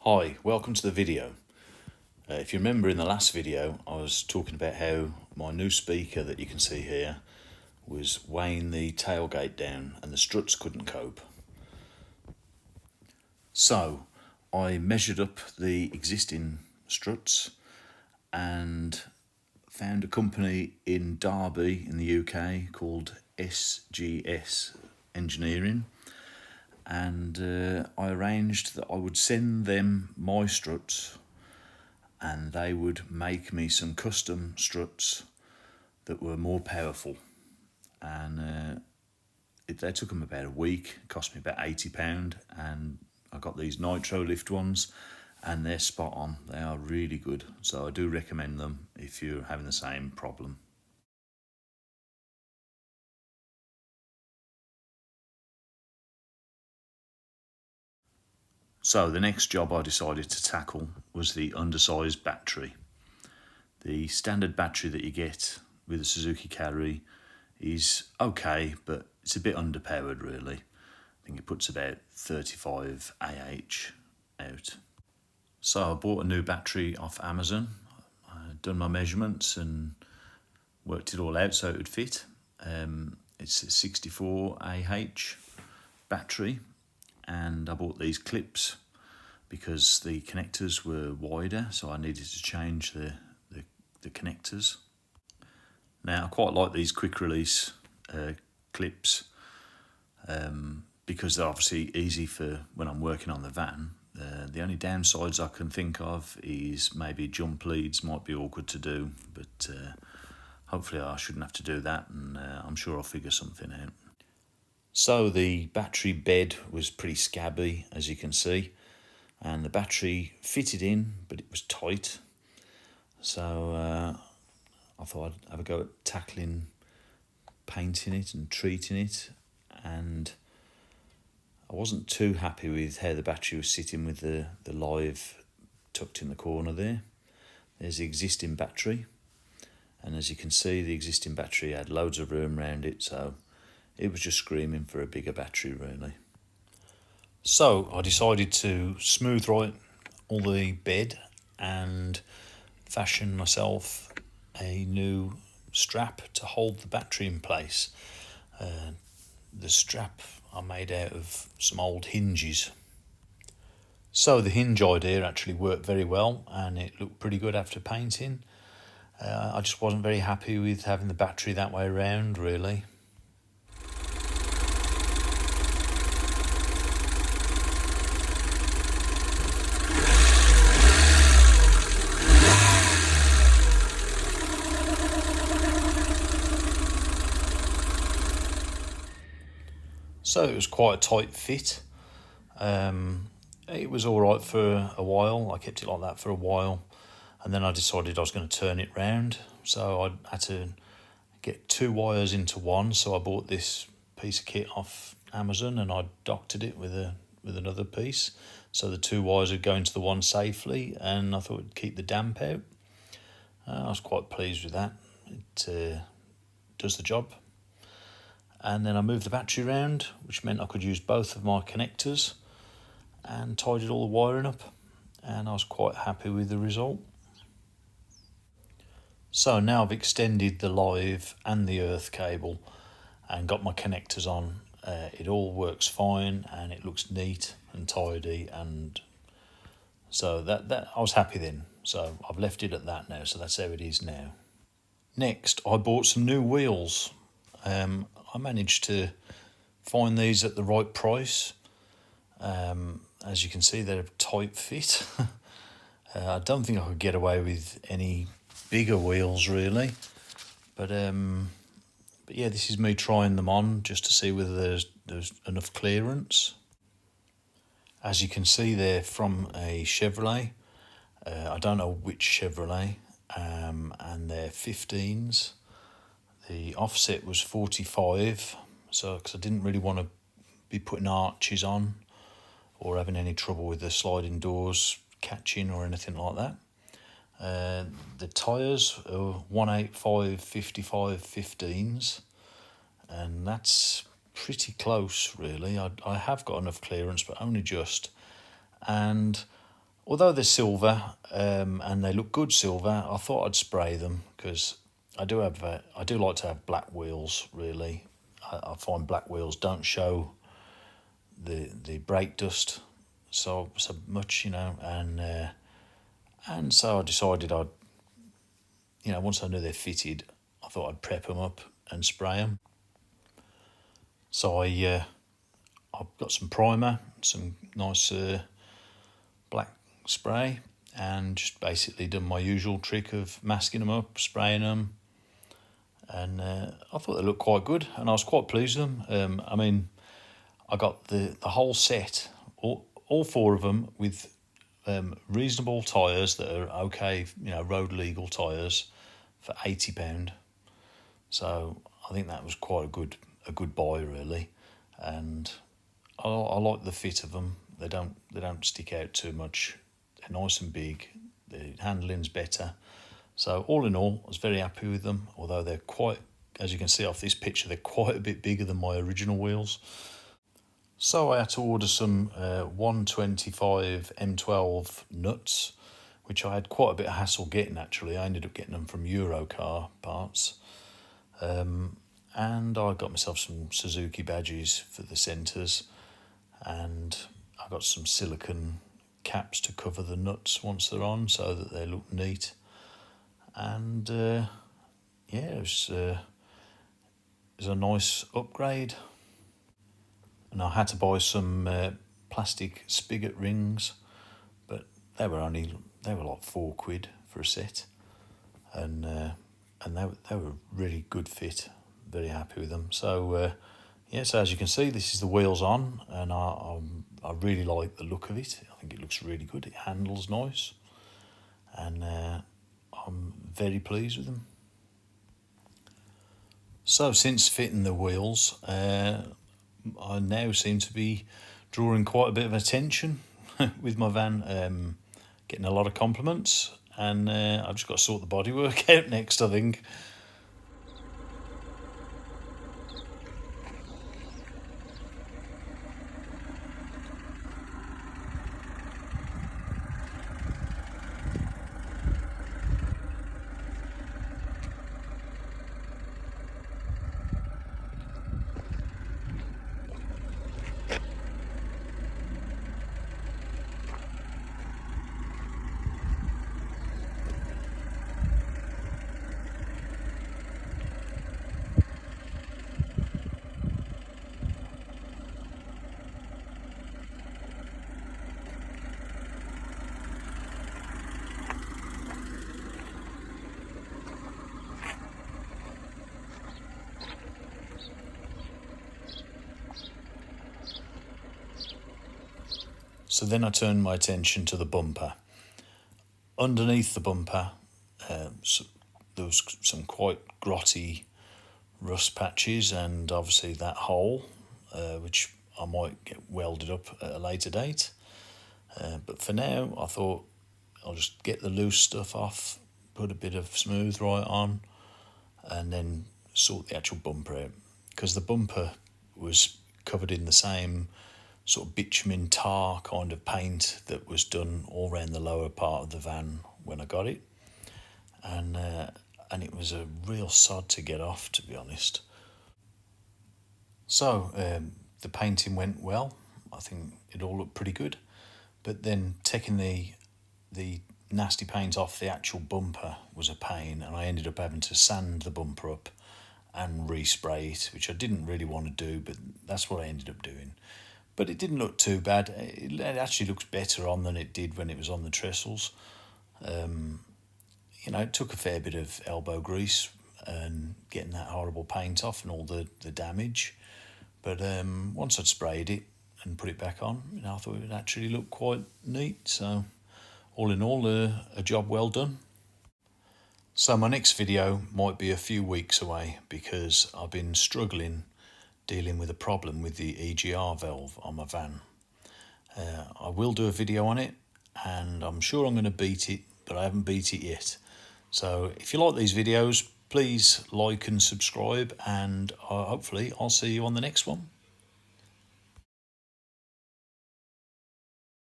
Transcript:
Hi, welcome to the video. If you remember in the last video I was talking about how my new speaker that you can see here was weighing the tailgate down and the struts couldn't cope. So I measured up the existing struts and found a company in Derby in the UK called SGS Engineering, and I arranged that I would send them my struts and they would make me some custom struts that were more powerful. And they took them about a week, it cost me about £80, and I got these nitro lift ones and they're spot on. They are really good, so I do recommend them if you're having the same problem. So the next job I decided to tackle was the undersized battery. The standard battery that you get with the Suzuki Carry is okay, but it's a bit underpowered really. I think it puts about 35 AH out. So I bought a new battery off Amazon. I'd done my measurements and worked it all out so it would fit. It's a 64 AH battery, and I bought these clips because the connectors were wider, so I needed to change the connectors. Now I quite like these quick release clips because they're obviously easy for when I'm working on the van. The only downsides I can think of is maybe jump leads might be awkward to do, but hopefully I shouldn't have to do that, and I'm sure I'll figure something out. So the battery bed was pretty scabby, as you can see, and the battery fitted in, but it was tight. So I thought I'd have a go at tackling painting it and treating it, and I wasn't too happy with how the battery was sitting with the live tucked in the corner there. There's the existing battery, and as you can see the existing battery had loads of room around it, so it was just screaming for a bigger battery really. So I decided to smooth right all the bed and fashion myself a new strap to hold the battery in place. The strap I made out of some old hinges. So the hinge idea actually worked very well and it looked pretty good after painting. I just wasn't very happy with having the battery that way around really. So it was quite a tight fit. It was all right for a while. I kept it like that for a while, and then I decided I was going to turn it round. So I had to get two wires into one. So I bought this piece of kit off Amazon and I doctored it with another piece. So the two wires would go into the one safely, and I thought it'd keep the damp out. I was quite pleased with that. It does the job. And then I moved the battery around, which meant I could use both of my connectors, and tidied all the wiring up, and I was quite happy with the result. So now I've extended the live and the earth cable and got my connectors on. It all works fine and it looks neat and tidy, and so that I was happy then. So I've left it at that now, so that's how it is now. Next, I bought some new wheels. I managed to find these at the right price. As you can see, they're a tight fit. I don't think I could get away with any bigger wheels really, but yeah, this is me trying them on just to see whether there's enough clearance. As you can see, they're from a Chevrolet. I don't know which Chevrolet, and they're 15s. The offset was 45, so because I didn't really want to be putting arches on or having any trouble with the sliding doors catching or anything like that. The tyres are 185 55 15s, and that's pretty close really. I have got enough clearance, but only just, and although they're silver and they look good silver, I thought I'd spray them because I do like to have black wheels. Really, I find black wheels don't show the brake dust so much, you know, and so I decided I'd, you know, once I knew they're fitted, I thought I'd prep them up and spray them. So I've got some primer, some nice black spray, and just basically done my usual trick of masking them up, spraying them, and I thought they looked quite good, and I was quite pleased with them. I mean, I got the whole set, all four of them, with reasonable tyres that are okay, you know, road legal tyres, for £80. So I think that was quite a good buy, really, and I like the fit of them. They don't stick out too much. They're nice and big. The handling's better. So all in all, I was very happy with them. Although they're quite, as you can see off this picture, they're quite a bit bigger than my original wheels. So I had to order some 125 M12 nuts, which I had quite a bit of hassle getting, actually. I ended up getting them from Eurocar parts. And I got myself some Suzuki badges for the centres, and I got some silicone caps to cover the nuts once they're on so that they look neat. And yeah, it was a nice upgrade. And I had to buy some plastic spigot rings, but they were like £4 for a set, and they were really good fit. Very happy with them. So yeah, so as you can see, this is the wheels on, and I really like the look of it. I think it looks really good. It handles nice, and I'm very pleased with them. So since fitting the wheels, I now seem to be drawing quite a bit of attention with my van, getting a lot of compliments, and I've just got to sort the bodywork out next, I think. So then I turned my attention to the bumper. Underneath the bumper, there was some quite grotty rust patches, and obviously that hole, which I might get welded up at a later date. But for now, I thought I'll just get the loose stuff off, put a bit of smooth right on, and then sort the actual bumper out. Because the bumper was covered in the same sort of bitumen tar kind of paint that was done all around the lower part of the van when I got it, and it was a real sod to get off, to be honest. So the painting went well. I think it all looked pretty good, but then taking the nasty paint off the actual bumper was a pain, and I ended up having to sand the bumper up and respray it, which I didn't really want to do, but that's what I ended up doing. But it didn't look too bad. It actually looks better on than it did when it was on the trestles. You know, it took a fair bit of elbow grease and getting that horrible paint off and all the damage. But once I'd sprayed it and put it back on, you know, I thought it actually looked quite neat. So all in all, a job well done. So my next video might be a few weeks away because I've been struggling dealing with a problem with the EGR valve on my van. I will do a video on it, and I'm sure I'm going to beat it, but I haven't beat it yet. So if you like these videos, please like and subscribe, and hopefully I'll see you on the next one.